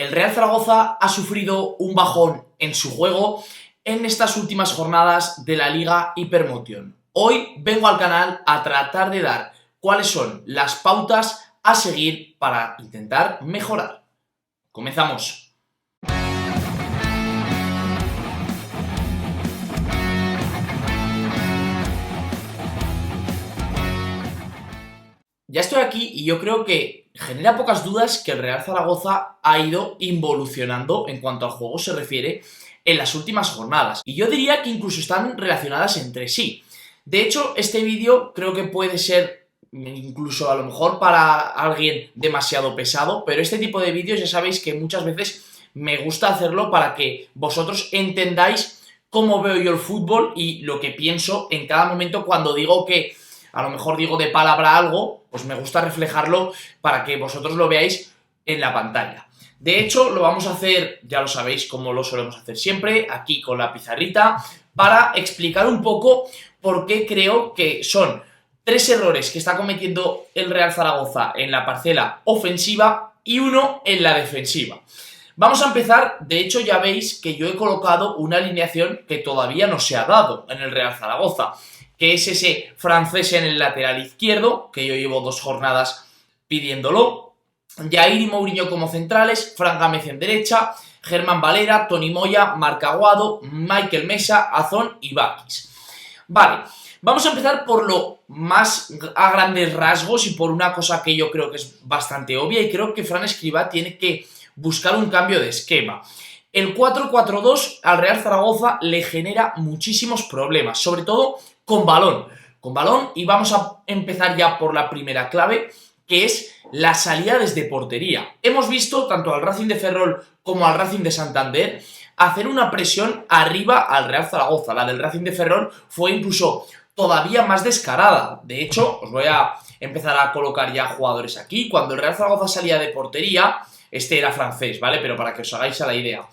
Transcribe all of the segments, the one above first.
el Real Zaragoza ha sufrido un bajón en su juego en estas últimas jornadas de la Liga Hypermotion. Hoy vengo al canal a tratar de dar cuáles son las pautas a seguir para intentar mejorar. Comenzamos. Ya estoy aquí y yo creo que genera pocas dudas que el Real Zaragoza ha ido involucionando en cuanto al juego se refiere en las últimas jornadas. Y yo diría que incluso están relacionadas entre sí. De hecho, este vídeo creo que puede ser incluso a lo mejor para alguien demasiado pesado, pero este tipo de vídeos ya sabéis que muchas veces me gusta hacerlo para que vosotros entendáis cómo veo yo el fútbol y lo que pienso en cada momento cuando digo que a lo mejor digo de palabra algo, pues me gusta reflejarlo para que vosotros lo veáis en la pantalla. De hecho, lo vamos a hacer, ya lo sabéis, como lo solemos hacer siempre, aquí con la pizarrita, para explicar un poco por qué creo que son 3 errores que está cometiendo el Real Zaragoza en la parcela ofensiva y 1 en la defensiva. Vamos a empezar, de hecho ya veis que yo he colocado una alineación que todavía no se ha dado en el Real Zaragoza, que es ese francés en el lateral izquierdo, que yo llevo 2 jornadas pidiéndolo, Jair y Mourinho como centrales, Fran Gámez en derecha, Germán Valera, Toni Moya, Marc Aguado, Mikel Mesa, Azón y Bakis. Vale, vamos a empezar por lo más a grandes rasgos y por una cosa que yo creo que es bastante obvia y creo que Fran Escribá tiene que buscar un cambio de esquema. El 4-4-2 al Real Zaragoza le genera muchísimos problemas, sobre todo con balón, y vamos a empezar ya por la primera clave, que es la salida desde portería. Hemos visto tanto al Racing de Ferrol como al Racing de Santander hacer una presión arriba al Real Zaragoza. La del Racing de Ferrol fue incluso todavía más descarada. De hecho, os voy a empezar a colocar ya jugadores aquí. Cuando el Real Zaragoza salía de portería, este era francés, ¿vale? Pero para que os hagáis a la idea.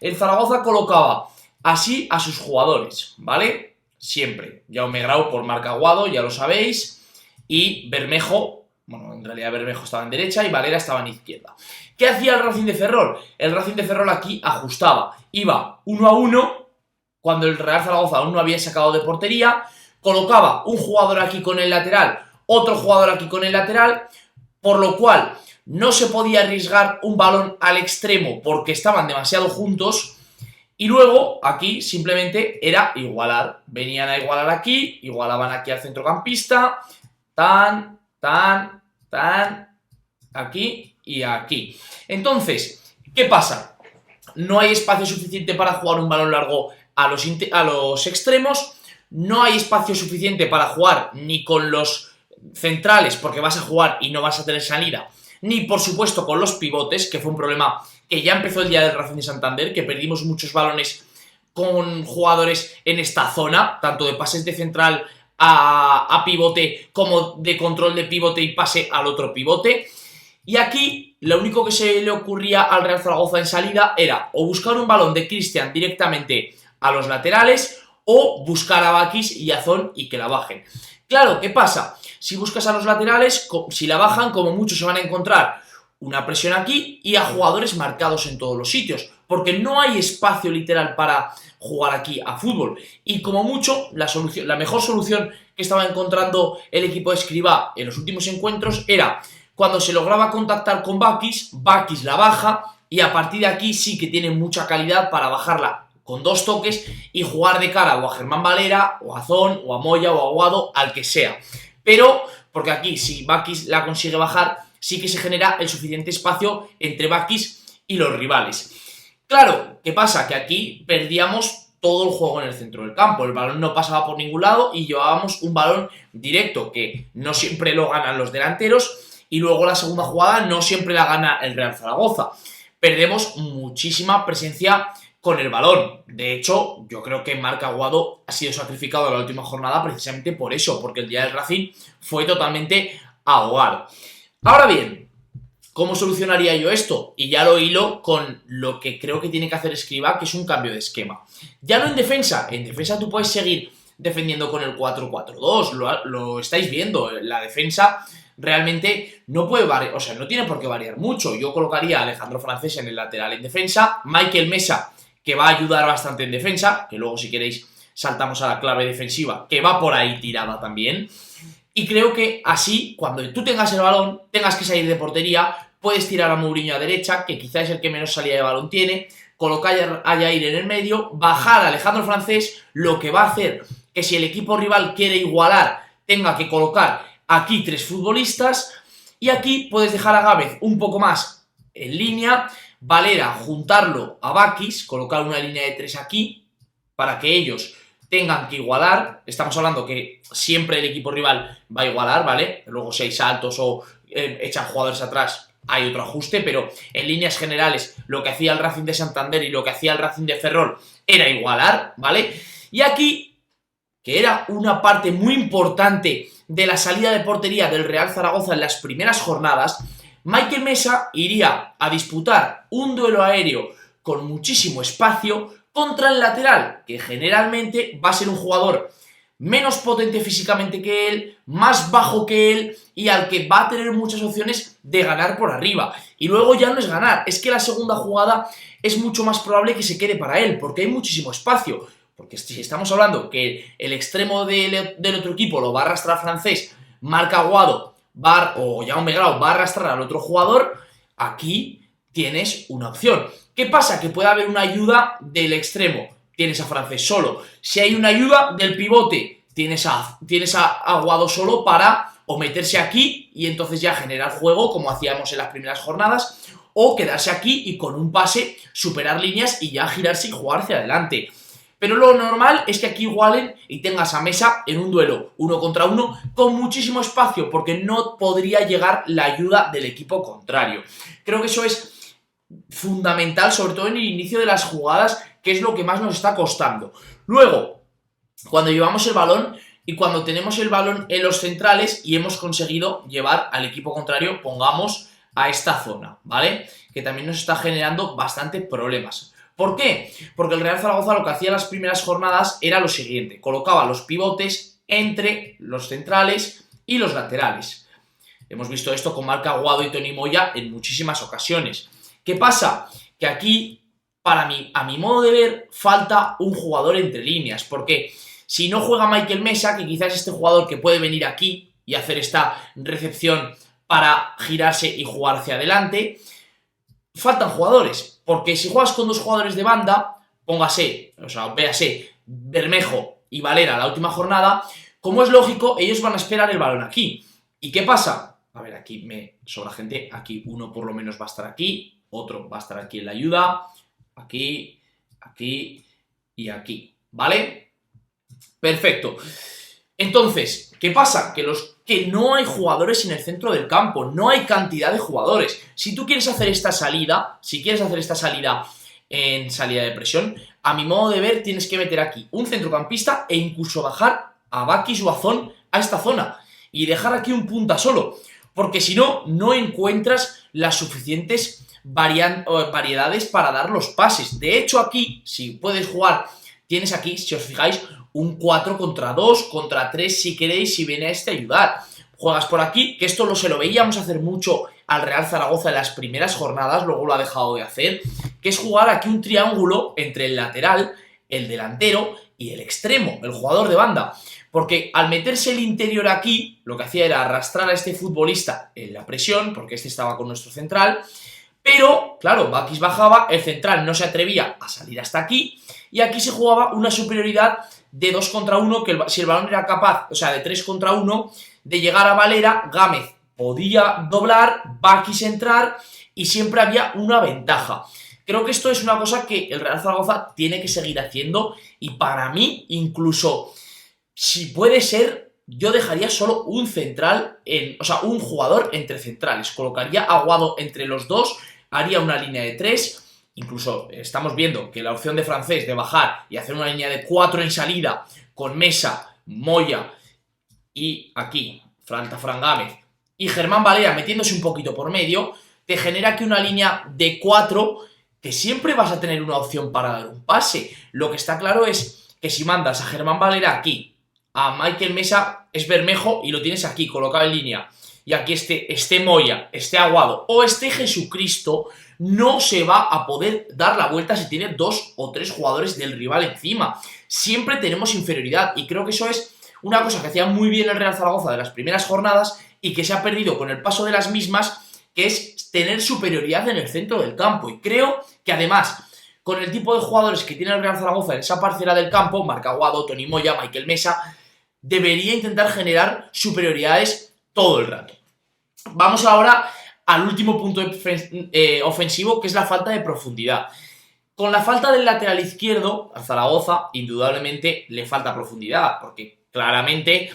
El Zaragoza colocaba así a sus jugadores, ¿vale? Siempre. Jaume Grau por Marc Aguado, ya lo sabéis. Y Bermejo, bueno, en realidad Bermejo estaba en derecha y Valera estaba en izquierda. ¿Qué hacía el Racing de Ferrol? El Racing de Ferrol aquí ajustaba. Iba 1-1, cuando el Real Zaragoza aún no había sacado de portería. Colocaba un jugador aquí con el lateral, otro jugador aquí con el lateral, por lo cual no se podía arriesgar un balón al extremo porque estaban demasiado juntos. Y luego, aquí, simplemente era igualar. Venían a igualar aquí, igualaban aquí al centrocampista, aquí y aquí. Entonces, ¿qué pasa? No hay espacio suficiente para jugar un balón largo a los extremos, no hay espacio suficiente para jugar ni con los centrales, porque vas a jugar y no vas a tener salida, ni por supuesto con los pivotes, que fue un problema que ya empezó el día del Racing de Santander, que perdimos muchos balones con jugadores en esta zona, tanto de pases de central a pivote como de control de pivote y pase al otro pivote. Y aquí lo único que se le ocurría al Real Zaragoza en salida era o buscar un balón de Cristian directamente a los laterales o buscar a Bakis y a Azón y que la bajen. Claro, ¿qué pasa? Si buscas a los laterales, si la bajan, como mucho se van a encontrar una presión aquí y a jugadores marcados en todos los sitios, porque no hay espacio literal para jugar aquí a fútbol. Y como mucho, la mejor solución que estaba encontrando el equipo de Escribá en los últimos encuentros era cuando se lograba contactar con Bakis, Bakis la baja y a partir de aquí sí que tiene mucha calidad para bajarla con 2 toques y jugar de cara o a Germán Valera, o a Azón, o a Moya, o a Aguado, al que sea. Pero, porque aquí si Bakis la consigue bajar, sí que se genera el suficiente espacio entre Bakis y los rivales. Claro, ¿qué pasa? Que aquí perdíamos todo el juego en el centro del campo, el balón no pasaba por ningún lado y llevábamos un balón directo que no siempre lo ganan los delanteros y luego la segunda jugada no siempre la gana el Real Zaragoza. Perdemos muchísima presencia con el balón. De hecho, yo creo que Marc Aguado ha sido sacrificado en la última jornada precisamente por eso, porque el día del Racing fue totalmente ahogado. Ahora bien, ¿cómo solucionaría yo esto? Y ya lo hilo con lo que creo que tiene que hacer Escribá, que es un cambio de esquema. Ya no en defensa tú puedes seguir defendiendo con el 4-4-2, lo estáis viendo, la defensa realmente no puede variar, o sea, no tiene por qué variar mucho. Yo colocaría a Alejandro Francés en el lateral en defensa, Michael Mesa, que va a ayudar bastante en defensa, que luego si queréis saltamos a la clave defensiva, que va por ahí tirada también. Y creo que así, cuando tú tengas el balón, tengas que salir de portería, puedes tirar a Mourinho a derecha, que quizás es el que menos salida de balón tiene, colocar a Yair en el medio, bajar a Alejandro Francés, lo que va a hacer que si el equipo rival quiere igualar, tenga que colocar aquí 3 futbolistas, y aquí puedes dejar a Gámez un poco más en línea, Valera juntarlo a Bakis, colocar una línea de 3 aquí, para que ellos tengan que igualar. Estamos hablando que siempre el equipo rival va a igualar, ¿vale? Luego si hay saltos o echan jugadores atrás, hay otro ajuste, pero en líneas generales lo que hacía el Racing de Santander y lo que hacía el Racing de Ferrol era igualar, ¿vale? Y aquí, que era una parte muy importante de la salida de portería del Real Zaragoza en las primeras jornadas, Michael Mesa iría a disputar un duelo aéreo con muchísimo espacio contra el lateral, que generalmente va a ser un jugador menos potente físicamente que él, más bajo que él y al que va a tener muchas opciones de ganar por arriba. Y luego ya no es ganar, es que la segunda jugada es mucho más probable que se quede para él, porque hay muchísimo espacio. Porque si estamos hablando que el extremo del otro equipo lo va a arrastrar Francés, Marc Aguado o Jaume Grau va a arrastrar al otro jugador, aquí tienes una opción. ¿Qué pasa? Que puede haber una ayuda del extremo, tienes a Francés solo. Si hay una ayuda del pivote, tienes a Aguado solo para o meterse aquí y entonces ya generar juego como hacíamos en las primeras jornadas, o quedarse aquí y con un pase superar líneas y ya girarse y jugar hacia adelante. Pero lo normal es que aquí igualen y tengas a Mesa en un duelo 1 contra 1 con muchísimo espacio, porque no podría llegar la ayuda del equipo contrario. Creo que eso es fundamental, sobre todo en el inicio de las jugadas, que es lo que más nos está costando. Luego, cuando llevamos el balón y cuando tenemos el balón en los centrales y hemos conseguido llevar al equipo contrario, pongamos a esta zona, ¿vale? Que también nos está generando bastante problemas. ¿Por qué? Porque el Real Zaragoza lo que hacía en las primeras jornadas era lo siguiente: colocaba los pivotes entre los centrales y los laterales. Hemos visto esto con Marc Aguado y Toni Moya en muchísimas ocasiones. ¿Qué pasa? Que aquí, para mí, a mi modo de ver, falta un jugador entre líneas, porque si no juega Michael Mesa, que quizás este jugador que puede venir aquí y hacer esta recepción para girarse y jugar hacia adelante, faltan jugadores. Porque si juegas con 2 jugadores de banda, véase Bermejo y Valera la última jornada, como es lógico, ellos van a esperar el balón aquí. ¿Y qué pasa? A ver, aquí me sobra gente, aquí uno por lo menos va a estar aquí, otro va a estar aquí en la ayuda, aquí, aquí y aquí, ¿vale? Perfecto. Entonces, ¿qué pasa? Que no hay jugadores en el centro del campo, no hay cantidad de jugadores. Si tú quieres hacer esta salida, en salida de presión, a mi modo de ver tienes que meter aquí un centrocampista e incluso bajar a Bakis o a Zon a esta zona y dejar aquí un punta solo, porque si no, no encuentras las suficientes variedades para dar los pases. De hecho, aquí, si puedes jugar, tienes aquí, si os fijáis, un 4 contra 2, contra 3 si queréis, si viene a ayudar. Juegas por aquí, que esto se lo veíamos hacer mucho al Real Zaragoza en las primeras jornadas, luego lo ha dejado de hacer, que es jugar aquí un triángulo entre el lateral, el delantero y el extremo, el jugador de banda. Porque al meterse el interior aquí, lo que hacía era arrastrar a este futbolista en la presión, porque este estaba con nuestro central, pero, claro, Bakis bajaba, el central no se atrevía a salir hasta aquí, y aquí se jugaba una superioridad de 2 contra 1, que si el balón era capaz, o sea, de 3 contra 1, de llegar a Valera, Gámez podía doblar, Bakis entrar, y siempre había una ventaja. Creo que esto es una cosa que el Real Zaragoza tiene que seguir haciendo, y para mí, incluso, si puede ser, yo dejaría solo un central, un jugador entre centrales. Colocaría a Aguado entre los dos, haría una línea de 3. Incluso estamos viendo que la opción de Francés de bajar y hacer una línea de 4 en salida con Mesa, Moya y aquí Fran Gámez y Germán Valera metiéndose un poquito por medio, te genera aquí una línea de 4 que siempre vas a tener una opción para dar un pase. Lo que está claro es que si mandas a Germán Valera aquí, a Michael Mesa es Bermejo y lo tienes aquí colocado en línea, y aquí esté Moya, esté Aguado o esté Jesucristo, no se va a poder dar la vuelta si tiene 2 o 3 jugadores del rival encima. Siempre tenemos inferioridad y creo que eso es una cosa que hacía muy bien el Real Zaragoza de las primeras jornadas y que se ha perdido con el paso de las mismas, que es tener superioridad en el centro del campo. Y creo que además, con el tipo de jugadores que tiene el Real Zaragoza en esa parcela del campo, Marc Aguado, Toni Moya, Mikel Mesa, debería intentar generar superioridades todo el rato. Vamos ahora al último punto ofensivo, que es la falta de profundidad. Con la falta del lateral izquierdo, a Zaragoza indudablemente le falta profundidad, porque claramente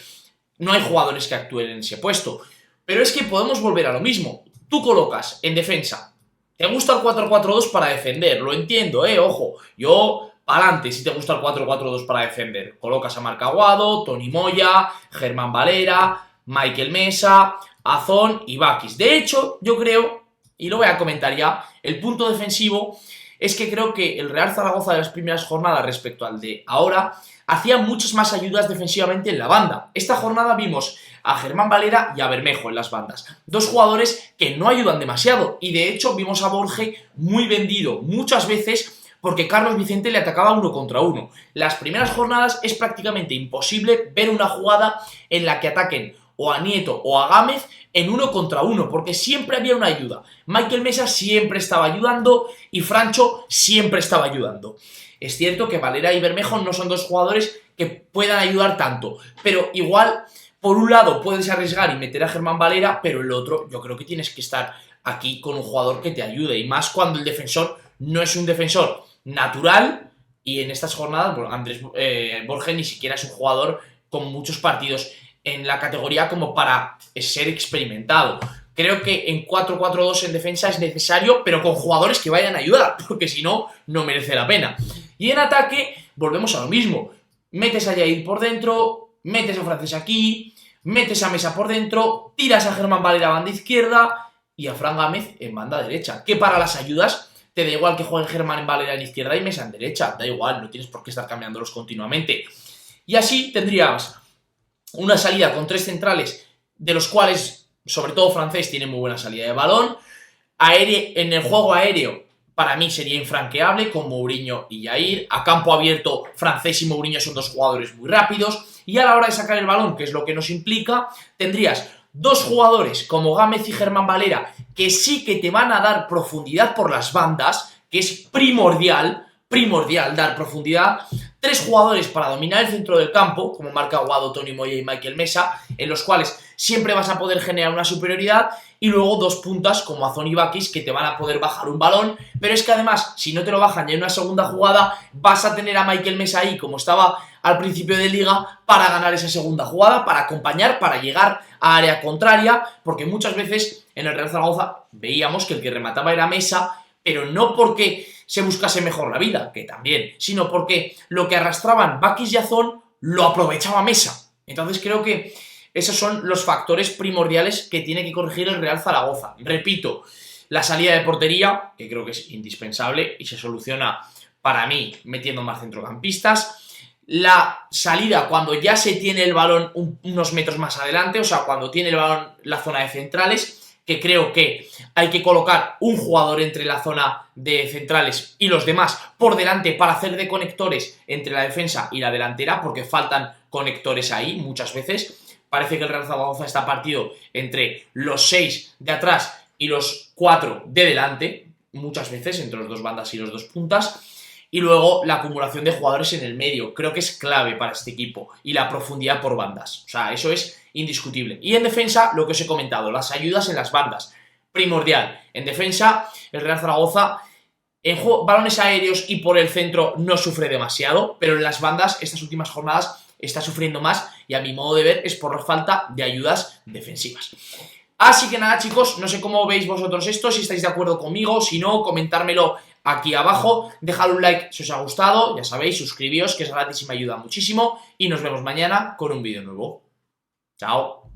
no hay jugadores que actúen en ese puesto. Pero es que podemos volver a lo mismo. Tú colocas en defensa, te gusta el 4-4-2 para defender, lo entiendo, ojo, yo pa'lante si te gusta el 4-4-2 para defender. Colocas a Marc Aguado, Toni Moya, Germán Valera, Mikel Mesa, Azón y Bakis. De hecho, yo creo, y lo voy a comentar ya, el punto defensivo es que creo que el Real Zaragoza de las primeras jornadas respecto al de ahora hacía muchas más ayudas defensivamente en la banda. Esta jornada vimos a Germán Valera y a Bermejo en las bandas. 2 jugadores que no ayudan demasiado y de hecho vimos a Borge muy vendido muchas veces porque Carlos Vicente le atacaba 1 contra 1. Las primeras jornadas es prácticamente imposible ver una jugada en la que ataquen o a Nieto o a Gámez en 1 contra 1, porque siempre había una ayuda. Mikel Mesa siempre estaba ayudando y Francho siempre estaba ayudando. Es cierto que Valera y Bermejo no son 2 jugadores que puedan ayudar tanto, pero igual, por un lado puedes arriesgar y meter a Germán Valera, pero el otro yo creo que tienes que estar aquí con un jugador que te ayude, y más cuando el defensor no es un defensor natural, y en estas jornadas, bueno, Andrés Borge ni siquiera es un jugador con muchos partidos en la categoría como para ser experimentado. Creo que en 4-4-2 en defensa es necesario, pero con jugadores que vayan a ayudar, porque si no, no merece la pena. Y en ataque, volvemos a lo mismo. Metes a Jair por dentro, metes a Francés aquí, metes a Mesa por dentro, tiras a Germán Valera a banda izquierda y a Fran Gámez en banda derecha. Que para las ayudas te da igual que jueguen Germán en Valera en izquierda y Mesa en derecha. Da igual, no tienes por qué estar cambiándolos continuamente. Y así tendrías una salida con 3 centrales, de los cuales, sobre todo Francés, tiene muy buena salida de balón. En el juego aéreo, para mí sería infranqueable, con Mourinho y Jair. A campo abierto, Francés y Mourinho son 2 jugadores muy rápidos. Y a la hora de sacar el balón, que es lo que nos implica, tendrías 2 jugadores como Gámez y Germán Valera, que sí que te van a dar profundidad por las bandas, que es primordial dar profundidad. 3 jugadores para dominar el centro del campo, como Marc Aguado, Toni Moya y Mikel Mesa, en los cuales siempre vas a poder generar una superioridad, y luego 2 puntas como Azón y Bakis, que te van a poder bajar un balón, pero es que además, si no te lo bajan ya en una segunda jugada, vas a tener a Mikel Mesa ahí, como estaba al principio de liga, para ganar esa segunda jugada, para acompañar, para llegar a área contraria, porque muchas veces en el Real Zaragoza veíamos que el que remataba era Mesa, pero no porque se buscase mejor la vida, que también, sino porque lo que arrastraban Bakis y Azón lo aprovechaba Mesa. Entonces creo que esos son los factores primordiales que tiene que corregir el Real Zaragoza. Repito, la salida de portería, que creo que es indispensable y se soluciona para mí metiendo más centrocampistas. La salida cuando ya se tiene el balón unos metros más adelante, o sea, cuando tiene el balón la zona de centrales, que creo que hay que colocar un jugador entre la zona de centrales y los demás por delante para hacer de conectores entre la defensa y la delantera, porque faltan conectores ahí muchas veces. Parece que el Real Zaragoza está partido entre los 6 de atrás y los 4 de delante, muchas veces entre los 2 bandas y los 2 puntas. Y luego la acumulación de jugadores en el medio, creo que es clave para este equipo, y la profundidad por bandas, o sea, eso es indiscutible. Y en defensa, lo que os he comentado, las ayudas en las bandas, primordial. En defensa, el Real Zaragoza en balones aéreos y por el centro no sufre demasiado, pero en las bandas, estas últimas jornadas, está sufriendo más, y a mi modo de ver es por la falta de ayudas defensivas. Así que nada, chicos, no sé cómo veis vosotros esto, si estáis de acuerdo conmigo, si no, comentármelo aquí abajo, dejad un like si os ha gustado, ya sabéis, suscribíos, que es gratis y me ayuda muchísimo, y nos vemos mañana con un vídeo nuevo. Chao.